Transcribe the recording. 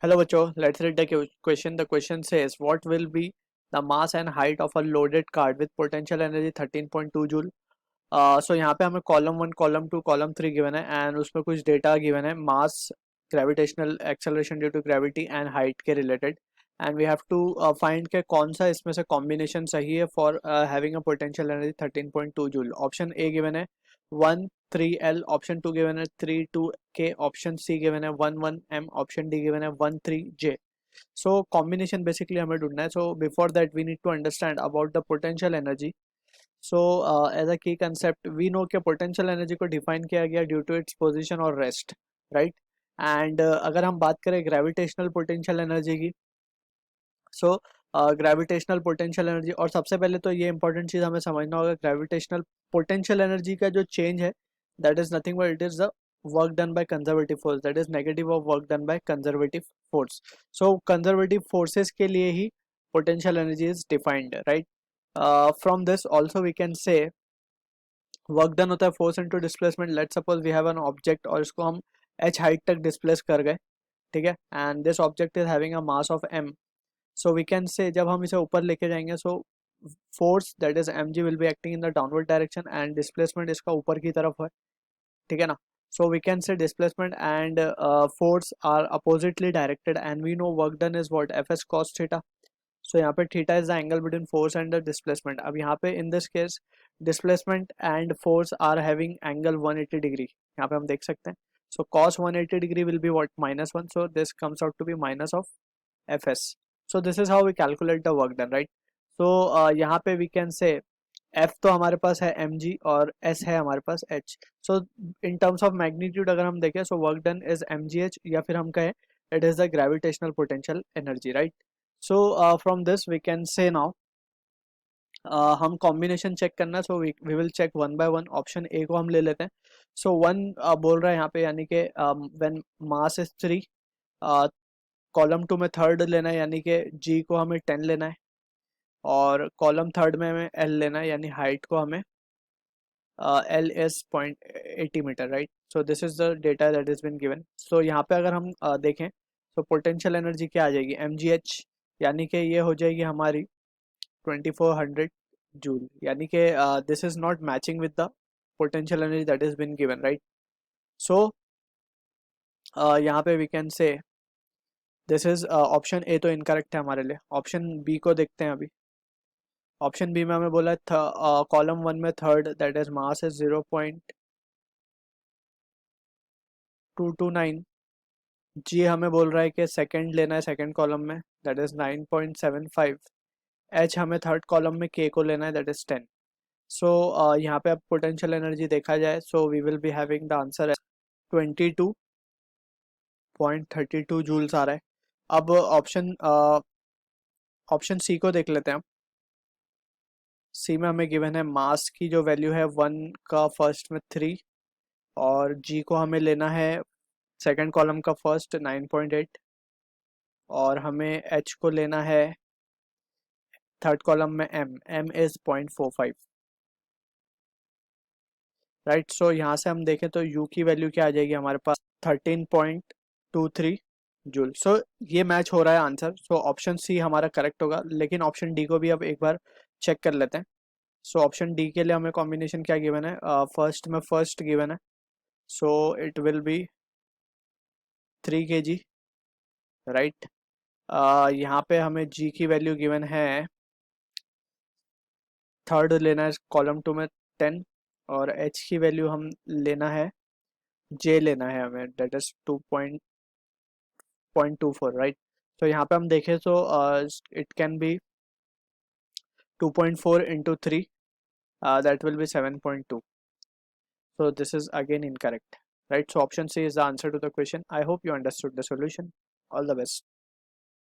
Hello, Bacho. Let's read the question. The question says, what will be the mass and height of a loaded card with potential energy 13.2 joule? So यहाँ पे हमें column 1, column 2, column 3 given है and उसमें कुछ data given है mass, gravitational acceleration due to gravity and height के related and we have to find के कौन सा इसमें से कॉम्बिनेशन सही है for having a potential energy 13.2 joule. Option A given है 1 3L, ऑप्शन 2 गिवन है 3 2K, ऑप्शन सी गिवन है 1 1M, ऑप्शन डी गिवन है 1 3J. सो कॉम्बिनेशन बेसिकली हमें ढूंढना है. So before that we need to understand about the potential energy. So as a key concept we know कि potential energy को define किया गया due to its position और rest, right. And अगर हम बात करें ग्रेविटेशनल पोटेंशियल एनर्जी की, सो ग्रेविटेशनल पोटेंशियल एनर्जी, और सबसे पहले तो ये इंपॉर्टेंट चीज़ हमें समझना होगा, ग्रेविटेशनल पोटेंशियल एनर्जी का जो चेंज है that is nothing but it is the work done by conservative force, that is negative of work done by conservative force. So conservative forces के लिए ही potential energy is defined, right. From this also we can say work done होता है force into displacement. Let suppose we have an object और इसको हम h height तक displace कर गए, ठीक है, and this object is having a mass of m. So we can say जब हम इसे ऊपर लेके जाएंगे, so force that is mg will be acting in the downward direction and displacement इसका ऊपर की तरफ है, ठीक है ना. So we can say displacement and force are oppositely directed and we know work done is what fs cos theta. So यहाँ पे theta is the angle between force and the displacement. अब यहाँ पे in this case displacement and force are having angle 180 degree, यहाँ पे हम देख सकते हैं. So cos 180 degree will be what -1, so this comes out to be minus of fs. So this is how we calculate the work done, right. So यहाँ पे we can से F तो हमारे पास है mg और S है हमारे पास h. So in terms of magnitude अगर हम देखें, so work done is mgh, या फिर हम कहें it is the gravitational potential energy, right. So from this we can say now हम कॉम्बिनेशन चेक करना है. So we will check one by one. Option A को हम ले लेते हैं. सो वन बोल रहा है यहाँ पे, यानी कि व्हेन मास इज 3, कॉलम 2 में थर्ड लेना है यानी कि g को हमें 10 लेना है, और कॉलम थर्ड में हमें l लेना है यानी हाइट को हमें L is 0.80 metre, right. So this is the data that is been given. So यहाँ पे अगर हम देखें तो पोटेंशियल एनर्जी क्या आ जाएगी, mgh, यानी कि ये हो जाएगी हमारी 2400 जूल, यानी कि this is not matching with the potential energy that is been given, right. So यहाँ पे we can say this is option A तो इनकरेक्ट है हमारे लिए. ऑप्शन बी को देखते हैं अभी. ऑप्शन बी में हमें बोला कॉलम 1 में third that is mass is 0.229. जी हमें बोल रहा है कि सेकंड लेना है सेकंड कॉलम में, दैट इज 9.75. एच हमें थर्ड कॉलम में के को लेना है, दैट इज 10. सो यहाँ पे अब पोटेंशियल एनर्जी देखा जाए, so we will be having the answer 22.32 joules आ रहा है. अब ऑप्शन सी को देख लेते हैं. सी में हमें गिवन है मास की जो वैल्यू है 1 का फर्स्ट में 3, और जी को हमें लेना है सेकंड कॉलम का फर्स्ट 9.8, और हमें एच को लेना है थर्ड कॉलम में एम इज 0.45, राइट. सो यहाँ से हम देखें तो यू की वैल्यू क्या आ जाएगी हमारे पास 13.23 जूल. सो ये मैच हो रहा है आंसर. सो ऑप्शन सी हमारा करेक्ट होगा, लेकिन ऑप्शन डी को भी अब एक बार चेक कर लेते हैं. सो ऑप्शन डी के लिए हमें कॉम्बिनेशन क्या गिवन है, फर्स्ट में फर्स्ट गिवन है, so it will be 3 kg, right. यहाँ पे हमें जी की वैल्यू गिवन है, थर्ड लेना है कॉलम 2 में 10, और एच की वैल्यू हम लेना है, जे लेना है हमें, दैट इज 2.24, राइट. तो यहाँ पे हम देखें तो it can be 2.4 into 3, that will be 7.2. So this is again incorrect, right. So option C is the answer to the question. I hope you understood the solution. All the best.